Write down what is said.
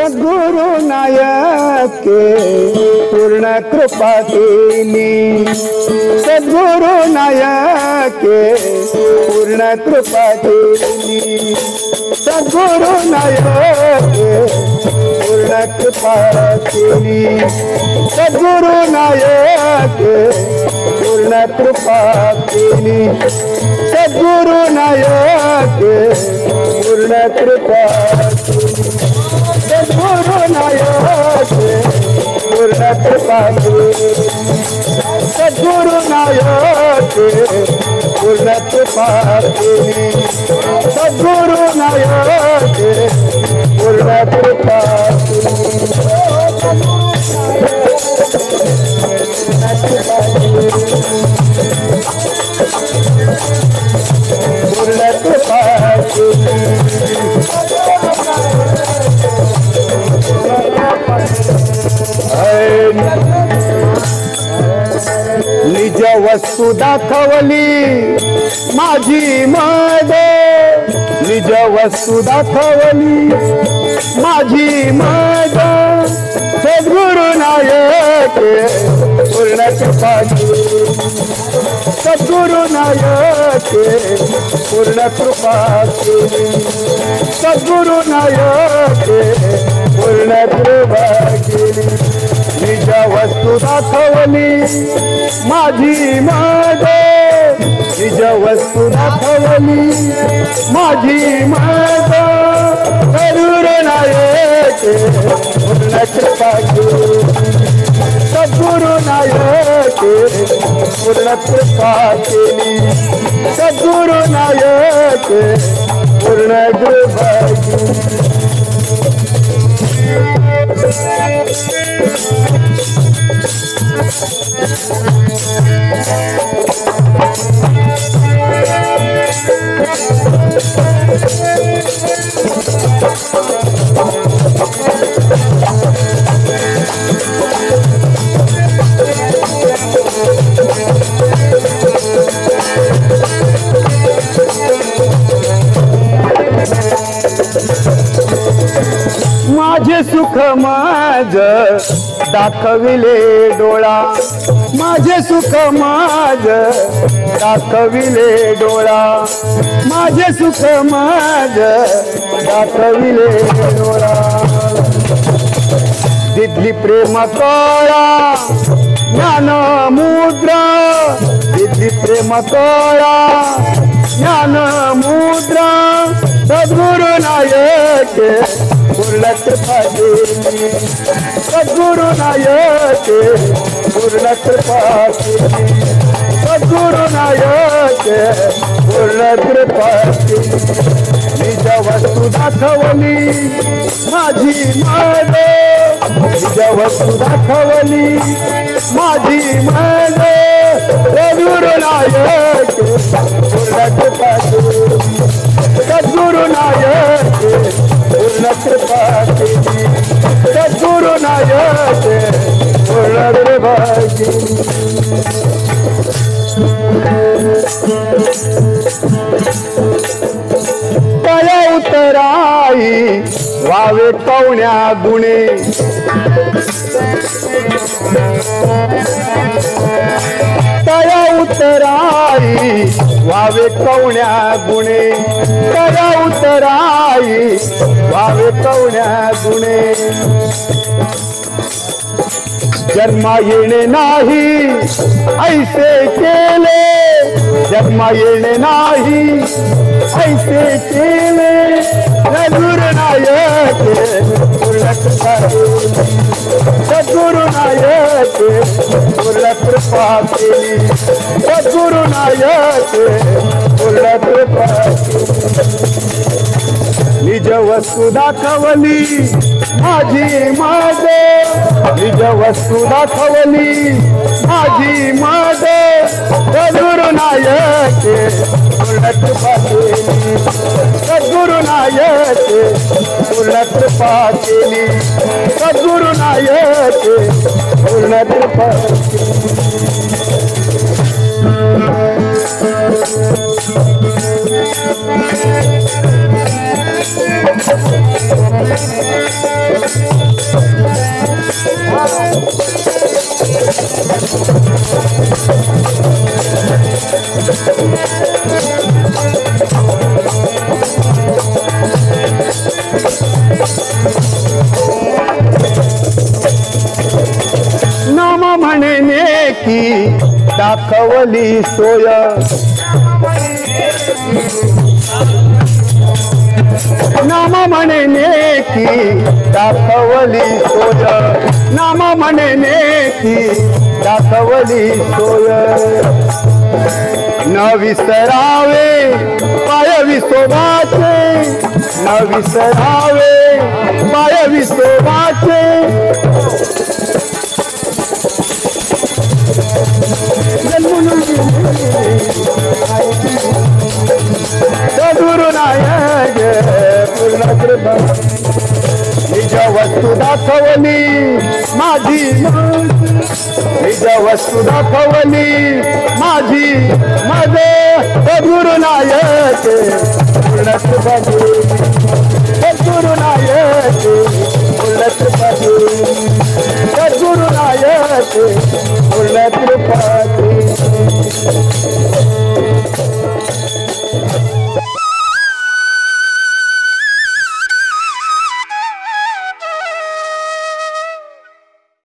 सद्गुरु नायक पूर्ण कृपा केली, सद्गुरु नायक पूर्ण कृपा केली, सद्गुरु नायक पूर्ण कृपा केली, सद्गुरु नायक पूर्ण कृपा केली, सद्गुरु नायक पूर्ण कृपा केली, सद्गुरु नायक पूर्ण कृपा केली, सद्गुरु नायक पूर्ण कृपा केली, सद्गुरु नायक पूर्ण कृपा पूर्ण कृपा निज वस्तू दाखवली माझी मद, निज वस्तू दाखवली माझी मद, सद्गुरु नायक पूर्ण कृपा केली, सद्गुरु नायक पूर्ण कृपा केली, सद्गुरु नायक पूर्ण कृपा केली, निज वस्तू दाखवली माझी मद, निज वस्तू दाखवली माझी मद, सद्गुरु नायक पूर्ण कृपा केली, सद्गुरु नायक पूर्ण कृपा केली, सद्गुरु नायक पूर्ण कृपा केली, माझे सुख माझ दाखविले डोळा, माझे सुख माझ दाखविले डोळा, माझे सुख माझ दाखविले डोळा, दिली प्रेम कळा ज्ञान मुद्रा, दिली प्रेम कळा ज्ञान मुद्रा, सद्गुरु नायक पूर्ण कृपा केली, सद्गुरु नायक पूर्ण कृपा केली, सद्गुरु नायक पूर्ण कृपा केली, निज वस्तू दाखवली माझी मद, निज वस्तू दाखवली माझी मद, सद्गुरु नायक पूर्ण कृपा केली, सद्गुरु नायक पूर्ण कृपा केली, सद्गुरु नायक पूर्ण कृपा केली, तया उतराई वावे कवण्या गुणे, तया उतराई वावे कवण्या गुणे, तया उतराई वावे कवण्या गुणे, जन्मा येणे नाही ऐसे केले, जन्मा येणे नाही ऐसे केले, सद्गुरु नायक पूर्ण कृपा केली, सद्गुरु नायक पूर्ण कृपा केली, सद्गुरु नायक पूर्ण कृपा केली, निज वस्तू दाखवली माझी मद, निज वस्तू दाखवली माझी मद, सद्गुरु नायक पूर्ण कृपा केली, सद्गुरु नायक पूर्ण कृपा केली, सद्गुरु नायक पूर्ण कृपा केली, म्हणे नेकी दाखवली सोय नाम म्हणे नेकी दाखवली सोय नाम म्हणे नेकी दाखवली सोय न विसरावे पाय विसोबाचे न विसरावे पाय विसोबाचे सद्गुरु नायक पूर्ण कृपा निज वस्तू दाखवली माझी निज वस्तू दाखवली माझी माझे सद्गुरु नायक पूर्ण कृपा सद्गुरु नायक पूर्ण कृपा सद्गुरु नायक पूर्ण कृपा